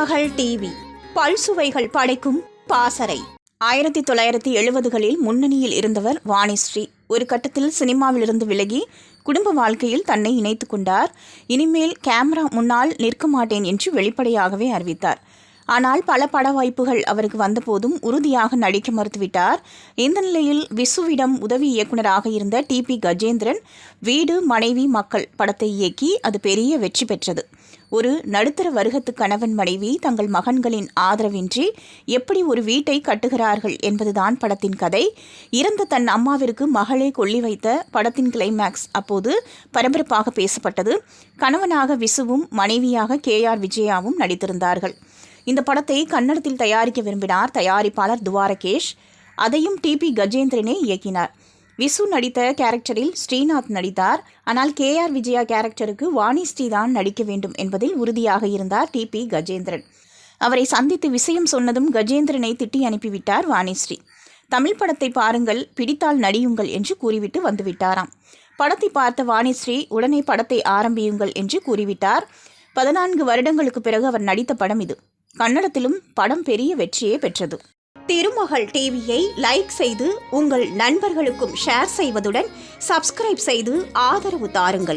திருமகள் TV பல்சுவைகள் படைக்கும் பாசறை. 1970களில் முன்னணியில் இருந்தவர் வாணிஸ்ரீ. ஒரு கட்டத்தில் சினிமாவிலிருந்து விலகி குடும்ப வாழ்க்கையில் தன்னை இணைத்துக் கொண்டார். இனிமேல் கேமரா முன்னால் நிற்க மாட்டேன் என்று வெளிப்படையாகவே அறிவித்தார். ஆனால் பல பட வாய்ப்புகள் அவருக்கு வந்தபோதும் உறுதியாக நடிக்க மறுத்துவிட்டார். இந்த நிலையில் விசுவிடம் உதவி இயக்குநராக இருந்த டிபி கஜேந்திரன் வீடு மனைவி மக்கள் படத்தை இயக்கி அது பெரிய வெற்றி பெற்றது. ஒரு நடுத்தர வர்க்கத்து கணவன் மனைவி தங்கள் மகன்களின் ஆதரவின்றி எப்படி ஒரு வீட்டை கட்டுகிறார்கள் என்பதுதான் படத்தின் கதை. இறந்த தன் அம்மாவிற்கு மகளே கொல்லி வைத்த படத்தின் கிளைமேக்ஸ் அப்போது பரபரப்பாக பேசப்பட்டது. கணவனாக விசுவும் மனைவியாக KR விஜயாவும் நடித்திருந்தார்கள். இந்த படத்தை கன்னடத்தில் தயாரிக்க விரும்பினார் தயாரிப்பாளர் துவாரகேஷ். அதையும் டிபி கஜேந்திரனே இயக்கினார். விசு நடித்த கேரக்டரில் ஸ்ரீநாத் நடித்தார். ஆனால் KR விஜயா கேரக்டருக்கு வாணிஸ்ரீ தான் நடிக்க வேண்டும் என்பதில் உறுதியாக இருந்தார் டிபி கஜேந்திரன். அவரை சந்தித்து விஷயம் சொன்னதும் கஜேந்திரனை திட்டி அனுப்பிவிட்டார் வாணிஸ்ரீ. தமிழ் படத்தை பாருங்கள், பிடித்தால் நடியுங்கள் என்று கூறிவிட்டு வந்துவிட்டாராம். படத்தை பார்த்த வாணிஸ்ரீ உடனே படத்தை ஆரம்பியுங்கள் என்று கூறிவிட்டார். 14 வருடங்களுக்கு பிறகு அவர் நடித்த படம் இது. கன்னடத்திலும் படம் பெரிய வெற்றியே பெற்றது. திருமகள் டிவியை லைக் செய்து உங்கள் நண்பர்களுக்கும் ஷேர் செய்வதுடன் சப்ஸ்கிரைப் செய்து ஆதரவு தாருங்கள்.